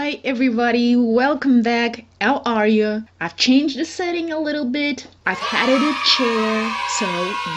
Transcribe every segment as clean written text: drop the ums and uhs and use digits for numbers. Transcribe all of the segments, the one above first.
Hi everybody, welcome back. How are you? I've changed the setting a little bit. I've added a chair. So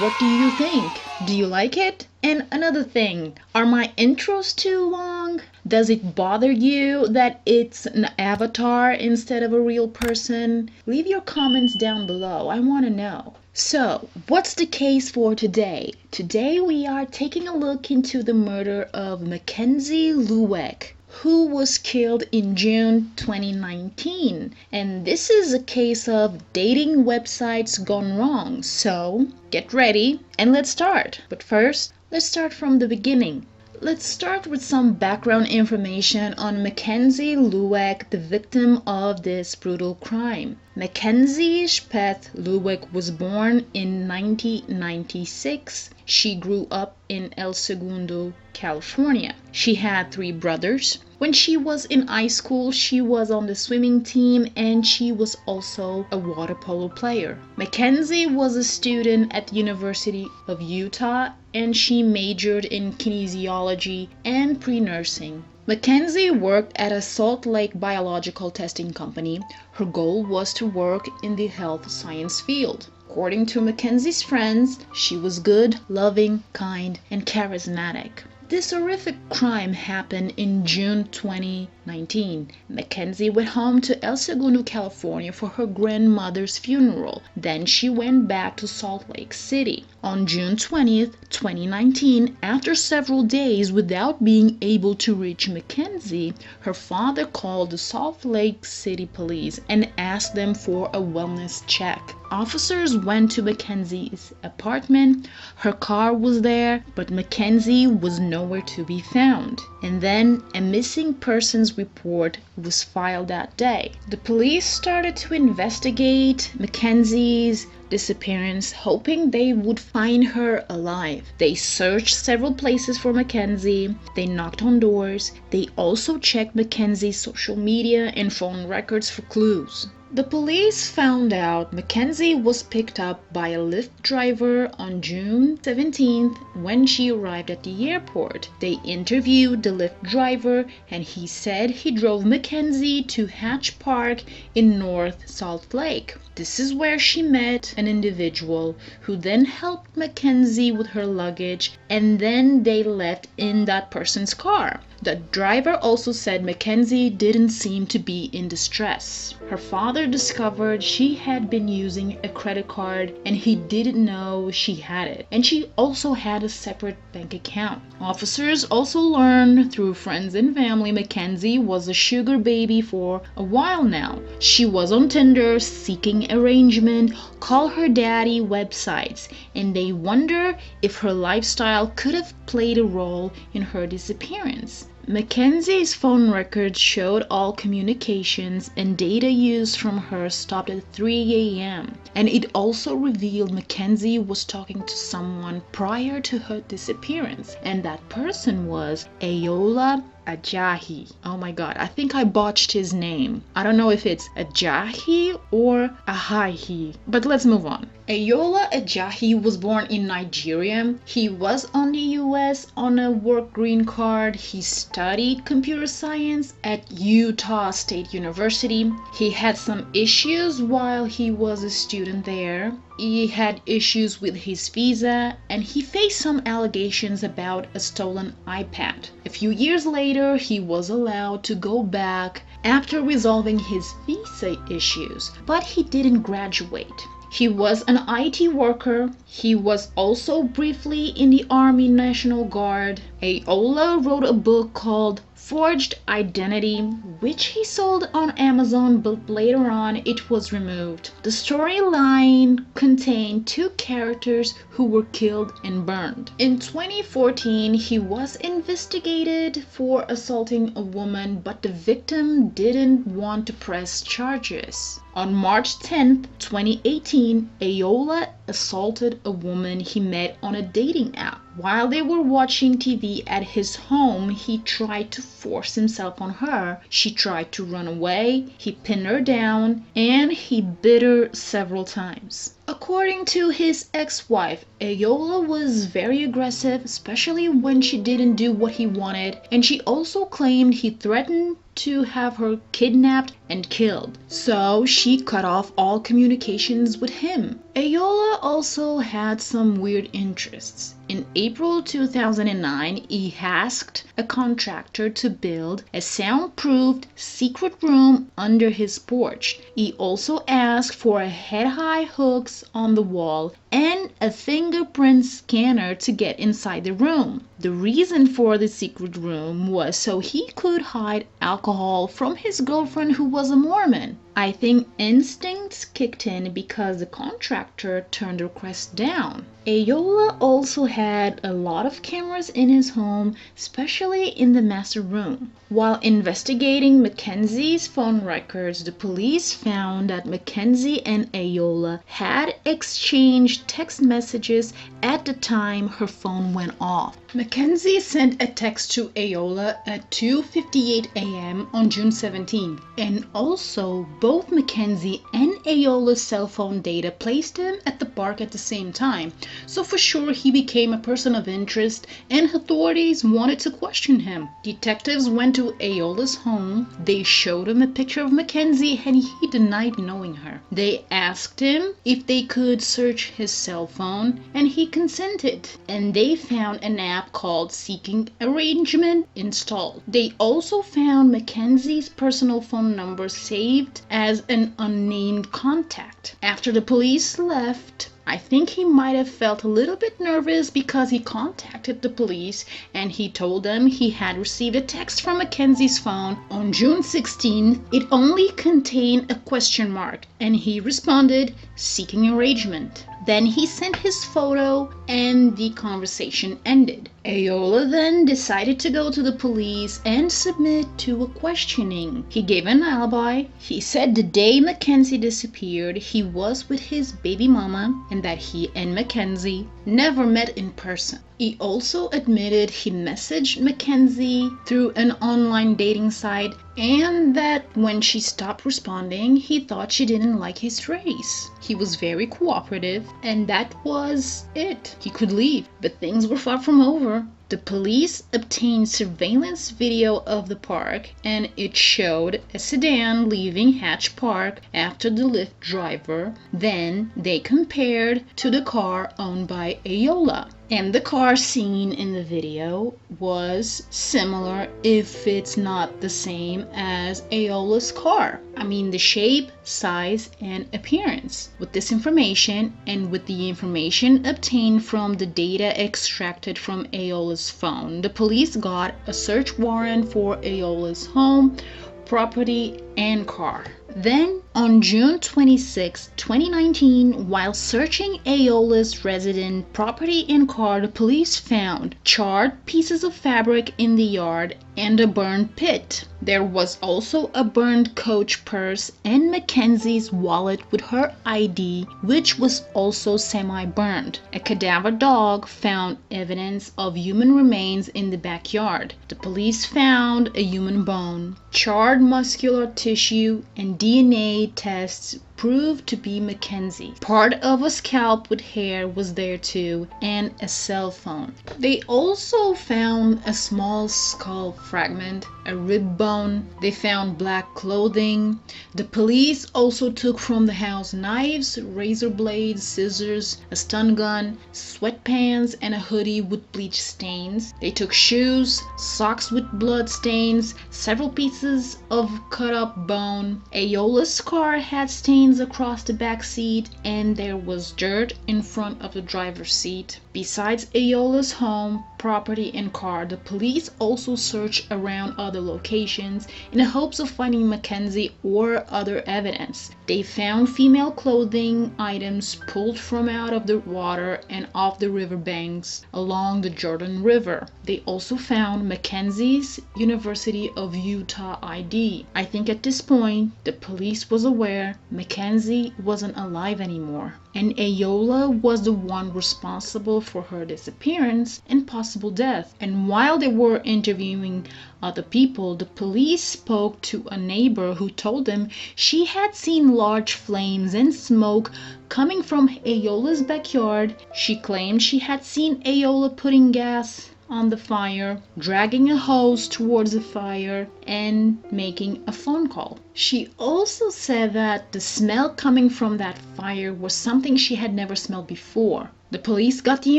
what do you think? Do you like it? And another thing, are my intros too long? Does it bother you that it's an avatar instead of a real person? Leave your comments down below. I want to know. So, what's the case for today? Today we are taking a look into the murder of Mackenzie Lueck, who was killed in June 2019. And this is a case of dating websites gone wrong. So, get ready and let's start. But first, let's start from the beginning. Let's start with some background information on Mackenzie Lueck, the victim of this brutal crime. Mackenzie Lueck was born in 1996. She grew up in El Segundo, California. She had 3 brothers. When she was in high school, she was on the swimming team and she was also a water polo player. Mackenzie was a student at the University of Utah and she majored in kinesiology and pre-nursing. Mackenzie worked at a Salt Lake biological testing company. Her goal was to work in the health science field. According to Mackenzie's friends, she was good, loving, kind, and charismatic. This horrific crime happened in June 2019. Mackenzie went home to El Segundo, California for her grandmother's funeral. Then she went back to Salt Lake City. On June 20th, 2019, after several days without being able to reach Mackenzie, her father called the Salt Lake City police and asked them for a wellness check. Officers went to Mackenzie's apartment. Her car was there, but Mackenzie was nowhere to be found. And then a missing persons report was filed that day. The police started to investigate Mackenzie's disappearance, hoping they would find her alive. They searched several places for Mackenzie. They knocked on doors. They also checked Mackenzie's social media and phone records for clues. The police found out Mackenzie was picked up by a Lyft driver on June 17th when she arrived at the airport. They interviewed the Lyft driver and he said he drove Mackenzie to Hatch Park in North Salt Lake. This is where she met an individual who then helped Mackenzie with her luggage and then they left in that person's car. The driver also said Mackenzie didn't seem to be in distress. Her father discovered she had been using a credit card and he didn't know she had it. And she also had a separate bank account. Officers also learned through friends and family Mackenzie was a sugar baby for a while now. She was on Tinder seeking arrangement, call her daddy websites, and they wonder if her lifestyle could have played a role in her disappearance. Mackenzie's phone records showed all communications and data used from her stopped at 3 a.m. And it also revealed Mackenzie was talking to someone prior to her disappearance, and that person was Ayoola Ajayi. Oh my god, I think I botched his name. I don't know if it's Ajayi or Ajayi, but let's move on. Ayoola Ajayi was born in Nigeria. He was on the US on a work green card. He studied computer science at Utah State University. He had some issues while he was a student there. He had issues with his visa and he faced some allegations about a stolen iPad. A few years later, he was allowed to go back after resolving his visa issues, but he didn't graduate. He was an IT worker. He was also briefly in the Army National Guard. Ayoola wrote a book called Forged Identity, which he sold on Amazon, but later on it was removed. The storyline contained 2 characters who were killed and burned. In 2014, he was investigated for assaulting a woman, but the victim didn't want to press charges. On March 10, 2018, Ayoola assaulted a woman he met on a dating app. While they were watching TV at his home, he tried to force himself on her. She tried to run away, he pinned her down, and he bit her several times. According to his ex-wife, Ayoola was very aggressive, especially when she didn't do what he wanted, and she also claimed he threatened to have her kidnapped and killed, so she cut off all communications with him. Ayoola also had some weird interests. In April 2009, he asked a contractor to build a soundproofed secret room under his porch. He also asked for a head-high hooks on the wall and a fingerprint scanner to get inside the room. The reason for the secret room was so he could hide alcohol from his girlfriend who was a Mormon. I think instincts kicked in because the contractor turned the request down. Ayoola also had a lot of cameras in his home, especially in the master room. While investigating Mackenzie's phone records, the police found that Mackenzie and Ayoola had exchanged text messages at the time her phone went off. Mackenzie sent a text to Ayoola at 2:58 a.m. on June 17, and also both Mackenzie and Ayoola's cell phone data placed him at the park at the same time, so for sure he became a person of interest and authorities wanted to question him. Detectives went to Ayoola's home. They showed him a picture of Mackenzie and he denied knowing her. They asked him if they could search his cell phone and he consented, and they found an app called Seeking Arrangement installed. They also found Mackenzie's personal phone number saved as an unnamed contact. After the police left, I think he might have felt a little bit nervous because he contacted the police and he told them he had received a text from Mackenzie's phone on June 16th. It only contained a question mark and he responded, "Seeking arrangement." Then he sent his photo and the conversation ended. Ayoola then decided to go to the police and submit to a questioning. He gave an alibi. He said the day Mackenzie disappeared, he was with his baby mama and that he and Mackenzie never met in person. He also admitted he messaged Mackenzie through an online dating site and that when she stopped responding, he thought she didn't like his race. He was very cooperative and that was it. He could leave, but things were far from over. The police obtained surveillance video of the park and it showed a sedan leaving Hatch Park after the Lyft driver. Then they compared to the car owned by Ayoola. And the car seen in the video was similar, if it's not the same, as Ayoola's car. I mean the shape, size, and appearance. With this information and with the information obtained from the data extracted from Ayoola's phone, the police got a search warrant for Ayoola's home, property, and car. Then, on June 26, 2019, while searching Ayoola's residence, property, and car, the police found charred pieces of fabric in the yard and a burned pit. There was also a burned Coach purse and Mackenzie's wallet with her ID, which was also semi-burned. A cadaver dog found evidence of human remains in the backyard. The police found a human bone. Charred muscular tissue and DNA tests proved to be Mackenzie. Part of a scalp with hair was there too, and a cell phone. They also found a small skull fragment, a rib bone. They found black clothing. The police also took from the house knives, razor blades, scissors, a stun gun, sweatpants, and a hoodie with bleach stains. They took shoes, socks with blood stains, several pieces of cut up bone. Ayoola's car had stains across the back seat and there was dirt in front of the driver's seat. Besides Ayoola's home, property, and car, the police also searched around other locations in the hopes of finding Mackenzie or other evidence. They found female clothing items pulled from out of the water and off the riverbanks along the Jordan River. They also found Mackenzie's University of Utah ID. I think at this point, the police was aware Mackenzie wasn't alive anymore, and Ayoola was the one responsible for her disappearance and possible death. And while they were interviewing other people, the police spoke to a neighbor who told them she had seen large flames and smoke coming from Ayoola's backyard. She claimed she had seen Ayoola putting gas on the fire, dragging a hose towards the fire, and making a phone call. She also said that the smell coming from that fire was something she had never smelled before. The police got the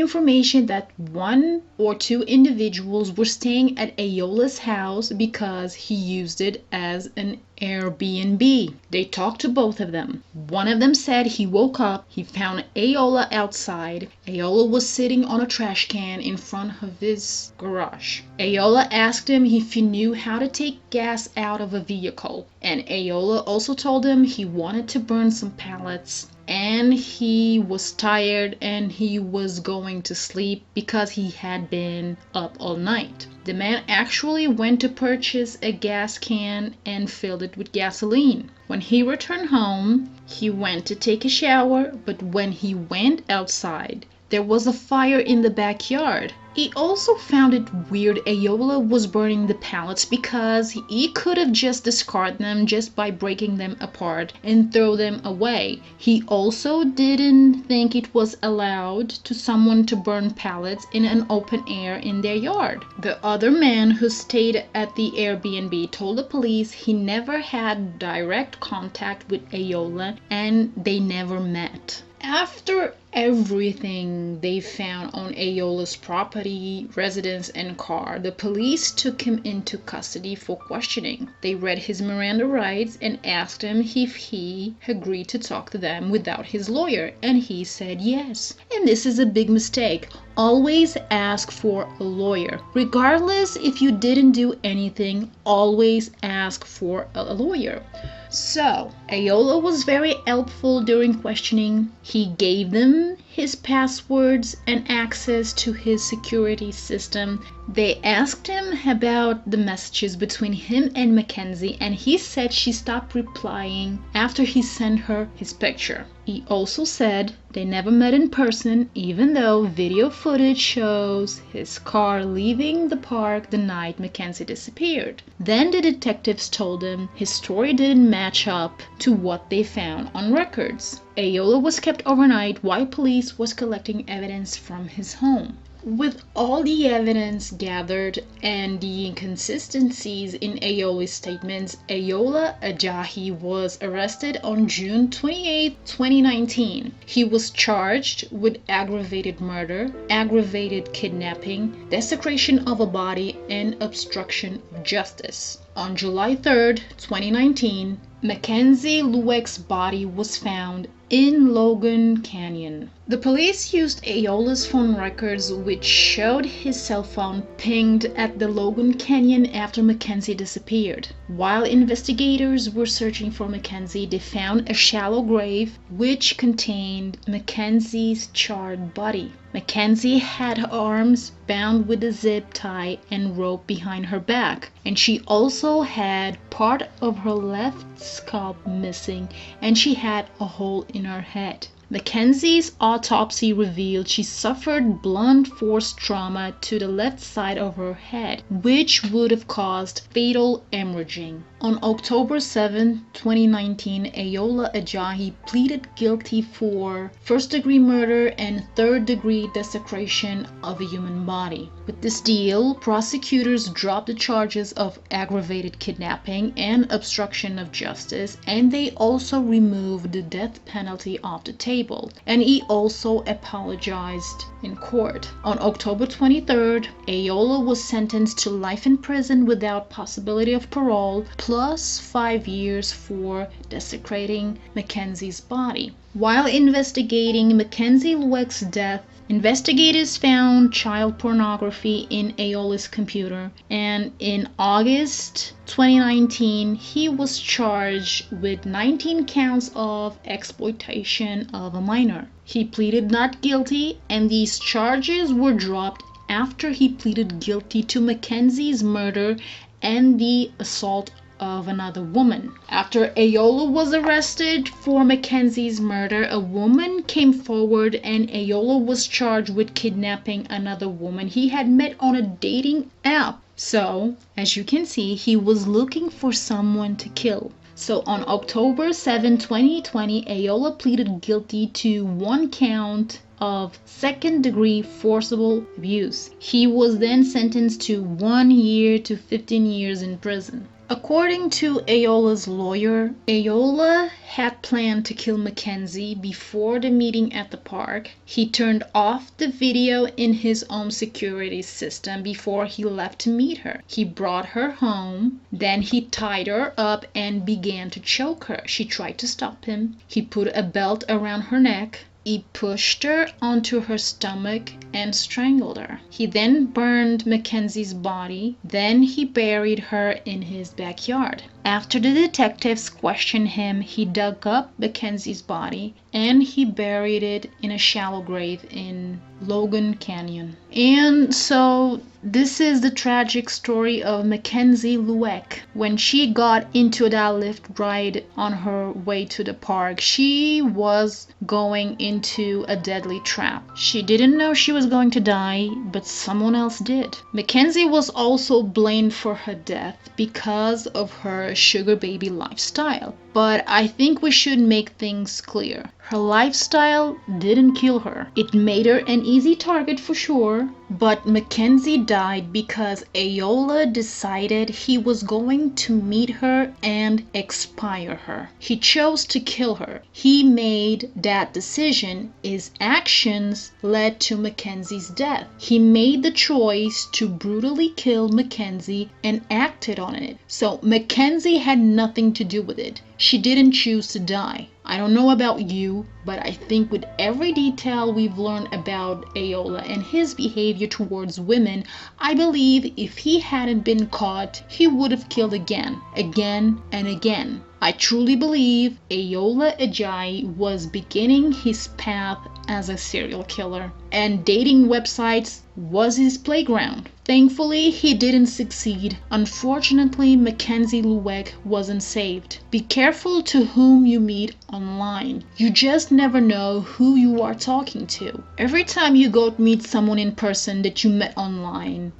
information that 1 or 2 individuals were staying at Ayoola's house because he used it as an Airbnb. They talked to both of them. One of them said he woke up, he found Ayoola outside. Ayoola was sitting on a trash can in front of his garage. Ayoola asked him if he knew how to take gas out of a vehicle, and Ayoola also told him he wanted to burn some pallets and he was tired and he was going to sleep because he had been up all night. The man actually went to purchase a gas can and filled it with gasoline. When he returned home, he went to take a shower, but when he went outside, there was a fire in the backyard. He also found it weird Ayoola was burning the pallets because he could have just discarded them just by breaking them apart and throw them away. He also didn't think it was allowed to someone to burn pallets in an open air in their yard. The other man who stayed at the Airbnb told the police he never had direct contact with Ayoola and they never met. After everything they found on Ayoola's property, residence, and car, the police took him into custody for questioning. They read his Miranda rights and asked him if he agreed to talk to them without his lawyer, and he said yes. And this is a big mistake. Always ask for a lawyer. Regardless if you didn't do anything, always ask for a lawyer. So, Ayoola was very helpful during questioning. He gave them his passwords and access to his security system. They asked him about the messages between him and Mackenzie, and he said she stopped replying after he sent her his picture. He also said they never met in person, even though video footage shows his car leaving the park the night Mackenzie disappeared. Then the detectives told him his story didn't match up to what they found on records. Ayoola was kept overnight while police was collecting evidence from his home. With all the evidence gathered and the inconsistencies in Ayoola's statements, Ayoola Ajayi was arrested on June 28, 2019. He was charged with aggravated murder, aggravated kidnapping, desecration of a body, and obstruction of justice. On July 3, 2019, Mackenzie Lueck's body was found in Logan Canyon. The police used Ayoola's phone records, which showed his cell phone pinged at the Logan Canyon after Mackenzie disappeared. While investigators were searching for Mackenzie, they found a shallow grave which contained Mackenzie's charred body. Mackenzie had her arms bound with a zip tie and rope behind her back, and she also had part of her left scalp missing, and she had a hole in her head. Mackenzie's autopsy revealed she suffered blunt force trauma to the left side of her head, which would have caused fatal hemorrhaging. On October 7, 2019, Ayoola Ajayi pleaded guilty for first-degree murder and third-degree desecration of a human body. With this deal, prosecutors dropped the charges of aggravated kidnapping and obstruction of justice, and they also removed the death penalty off the table. And he also apologized in court. On October 23rd, Ayoola was sentenced to life in prison without possibility of parole, plus 5 years for desecrating Mackenzie's body. While investigating Mackenzie Lueck's death, investigators found child pornography in Ayoola's computer, and in August 2019, he was charged with 19 counts of exploitation of a minor. He pleaded not guilty, and these charges were dropped after he pleaded guilty to Mackenzie's murder and the assault of another woman. After Ayoola was arrested for Mackenzie's murder, a woman came forward and Ayoola was charged with kidnapping another woman he had met on a dating app. So, as you can see, he was looking for someone to kill. So on October 7, 2020, Ayoola pleaded guilty to 1 count of second-degree forcible abuse. He was then sentenced to 1 year to 15 years in prison. According to Ayoola's lawyer, Ayoola had planned to kill Mackenzie before the meeting at the park. He turned off the video in his own security system before he left to meet her. He brought her home, then he tied her up and began to choke her. She tried to stop him. He put a belt around her neck. He pushed her onto her stomach and strangled her. He then burned Mackenzie's body. Then he buried her in his backyard. After the detectives questioned him, he dug up Mackenzie's body and he buried it in a shallow grave in Logan Canyon. And so this is the tragic story of Mackenzie Lueck. When she got into that Lyft ride on her way to the park, she was going into a deadly trap. She didn't know she was going to die, but someone else did. Mackenzie was also blamed for her death because of her sugar baby lifestyle. But I think we should make things clear. Her lifestyle didn't kill her. It made her an easy target for sure, but Mackenzie died because Ayoola decided he was going to meet her and expire her. He chose to kill her. He made that decision. His actions led to Mackenzie's death. He made the choice to brutally kill Mackenzie and acted on it. So Mackenzie had nothing to do with it. She didn't choose to die. I don't know about you, but I think with every detail we've learned about Ayoola and his behavior towards women, I believe if he hadn't been caught, he would have killed again and again. I truly believe Ayoola Ajayi was beginning his path as a serial killer, and dating websites was his playground. Thankfully, he didn't succeed. Unfortunately, Mackenzie Lueck wasn't saved. Be careful to whom you meet online. You just never know who you are talking to. Every time you go meet someone in person that you met online,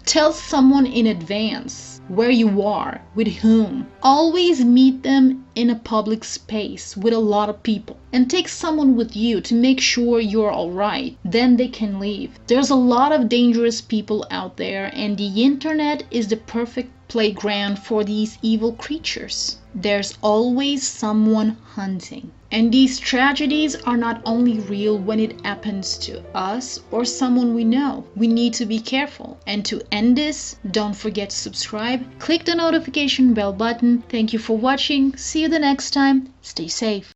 tell someone in advance where you are, with whom. Always meet them in a public space with a lot of people, and take someone with you to make sure you're alright. Then they can leave. There's a lot of dangerous people out there, and the internet is the perfect playground for these evil creatures. There's always someone hunting. And these tragedies are not only real when it happens to us or someone we know. We need to be careful. And to end this, don't forget to subscribe. Click the notification bell button. Thank you for watching. See you the next time. Stay safe.